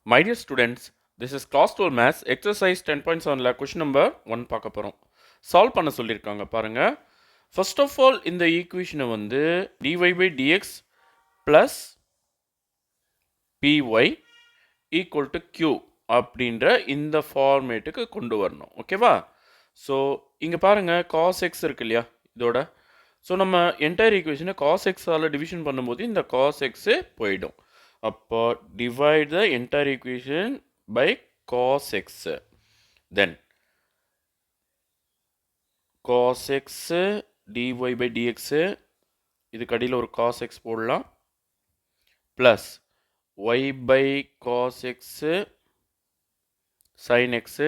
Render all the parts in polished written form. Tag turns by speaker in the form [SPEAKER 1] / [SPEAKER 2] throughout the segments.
[SPEAKER 1] My dear students, this is class 12 maths exercise 10.7 question number 1 பார்க்க போகிறோம். Solve பண்ண சொல்லியிருக்காங்க பாருங்க. ஃபர்ஸ்ட் ஆஃப் ஆல் இந்த ஈக்குவேஷனை வந்து dy by dx plus py equal to q அப்படின்ற இந்த ஃபார்மேட்டுக்கு கொண்டு வரணும். ஓகேவா? ஸோ இங்கே பாருங்க cos x இருக்கு இல்லையா இதோட. ஸோ நம்ம என்டையர் ஈக்குவேஷனை cos x ஆல் டிவிஷன் பண்ணும்போது இந்த cos x போயிடும். அப்போ divide the entire equation by cos x, then cos x dy by dx இதுக்கு அடியில் ஒரு cos x போடலாம் plus y by cos x sin x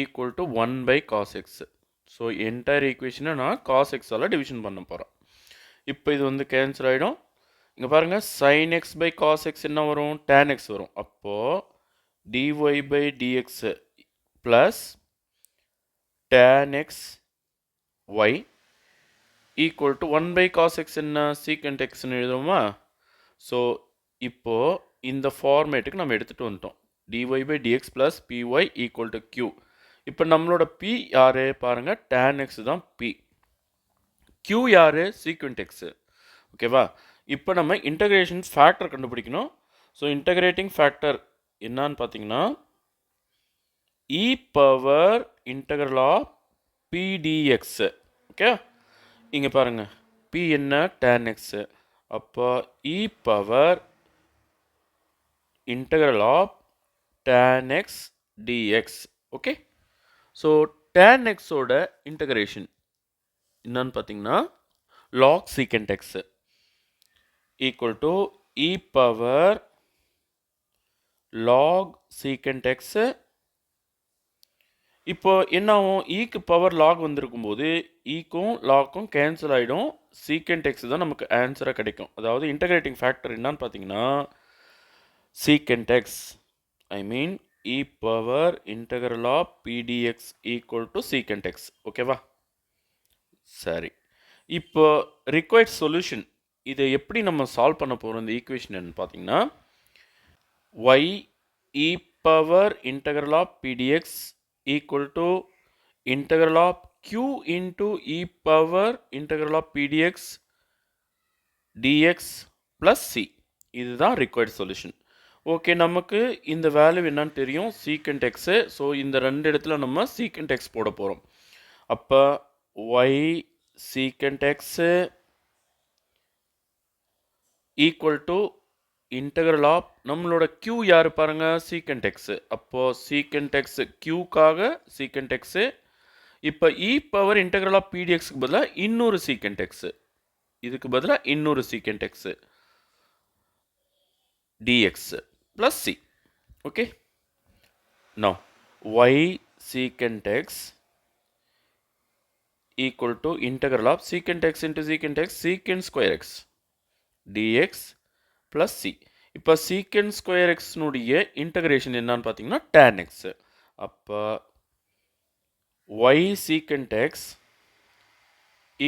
[SPEAKER 1] equal to 1 by cos x. So entire ஈக்குவேஷனை நான் cos x all division பண்ண போகிறோம். இப்போ இது வந்து கேன்சல் ஆகிடும். இங்கே பாருங்கள் sin x by cos x என்ன வரும், tan x வரும். அப்போது dy by dx plus tan x y equal to 1 by cos x என்ன secant x ன்னு எழுதுவோமா. ஸோ இப்போது இந்த ஃபார்மேட்டுக்கு நம்ம எடுத்துகிட்டு வந்துட்டோம். dy by dx plus py equal to q. இப்போ நம்மளோட p யார் பாருங்கள், tan x தான் p. q யார், secant x. ஓகேவா? இப்போ நம்ம இன்டகிரேஷன் ஃபேக்டர் கண்டுபிடிக்கணும். ஸோ இன்டகிரேட்டிங் ஃபேக்டர் என்னன்னு பார்த்தீங்கன்னா e power integral of pdx. Okay, இங்கே பாருங்கள் p என்ன, tan x. அப்போ e power integral of tan x dx. Okay, so tan x ஓட இன்டகிரேஷன் என்னன்னு பார்த்தீங்கன்னா log secant x equal to e power log secant x. இப்போ என்ன ஆகும், ஈக்கு பவர் லாக் வந்திருக்கும் போது ஈக்கும் லாக்கும் கேன்சல் ஆகிடும். சீக்கண்ட் எக்ஸ் தான் நமக்கு ஆன்சராக கிடைக்கும். அதாவது இன்டகிரேட்டிங் ஃபேக்டர் என்னன்னு பார்த்தீங்கன்னா secant x, I mean e power integral of P dx equal to secant x. ஓகேவா? சரி, இப்போ ரிக்வயர்ட் சொல்யூஷன் இதை எப்படி நம்ம சால்வ் பண்ண போகிறோம் இந்த ஈக்குவேஷன் பார்த்தீங்கன்னா y e power integral of pdx equal to integral of q into e power integral of pdx dx plus c. இதுதான் required solution. ஓகே, நமக்கு இந்த வேல்யூ என்னன்னு தெரியும், secant x. ஸோ இந்த ரெண்டு இடத்துல நம்ம secant x போட போகிறோம். அப்போ y secant x equal to integral of நம்மளோட q யார் பாருங்க, சீக்கண்ட் எக்ஸ். அப்போது சீக்கண்ட் எக்ஸ் க்யூக்காக சீக்கண்ட் எக்ஸு. இப்போ இ பவர் இன்டகரல் ஆஃப் பிடிஎக்ஸுக்கு பதிலாக இன்னொரு சீக்கண்ட் எக்ஸு, இதுக்கு பதிலாக இன்னொரு secant x dx plus c. Okay, now y secant x equal to integral of secant x into secant x secant square x dx plus c. இப்போ secant square x நுடைய integration என்னன்னு பார்த்தீங்கன்னா tan x. அப்போ y secant x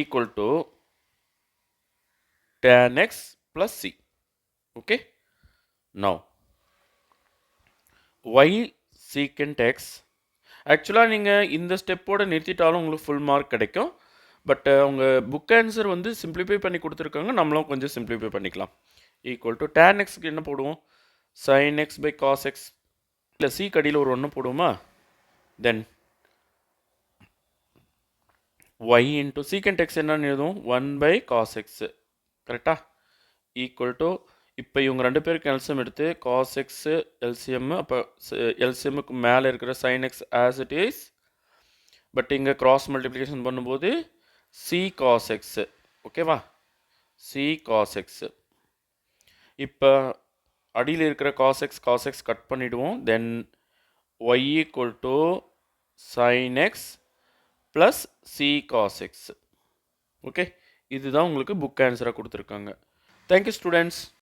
[SPEAKER 1] equal to tan x plus c. okay, now y secant x ஆக்சுவலாக நீங்கள் இந்த ஸ்டெப்போடு நிறுத்திட்டாலும் உங்களுக்கு full mark கிடைக்கும். பட் அவங்க புக் ஆன்சர் வந்து சிம்பிளிஃபை பண்ணி கொடுத்துருக்காங்க, நம்மளும் கொஞ்சம் சிம்பிளிஃபை பண்ணிக்கலாம். ஈக்குவல் டு டேன் எக்ஸ்க்கு என்ன போடுவோம், sine x by cos x இல்லை சி கடியில் ஒரு ஒன்று போடுவோமா. Then y into secant x என்னன்னு எழுதுவோம், 1 பை காஸ் எக்ஸு. கரெக்டாக? ஈக்குவல் டு இப்போ இவங்க ரெண்டு பேருக்கு எல்சிஎம் எடுத்து காஸ் எக்ஸு எல்சிஎம். அப்போ எல்சிஎம்முக்கு மேலே இருக்கிற sine x as it is. But இங்கே கிராஸ் மல்டிப்ளிகேஷன் பண்ணும்போது சி காஸ் எக்ஸு. ஓகேவா? C cos x. இப்போ அடியில் இருக்கிற காஸ் எக்ஸ் கட் பண்ணிவிடுவோம். Then y equal to sine x plus C cos x. Okay, இதுதான் உங்களுக்கு புக் ஆன்சராக கொடுத்துருக்காங்க. Thank you students.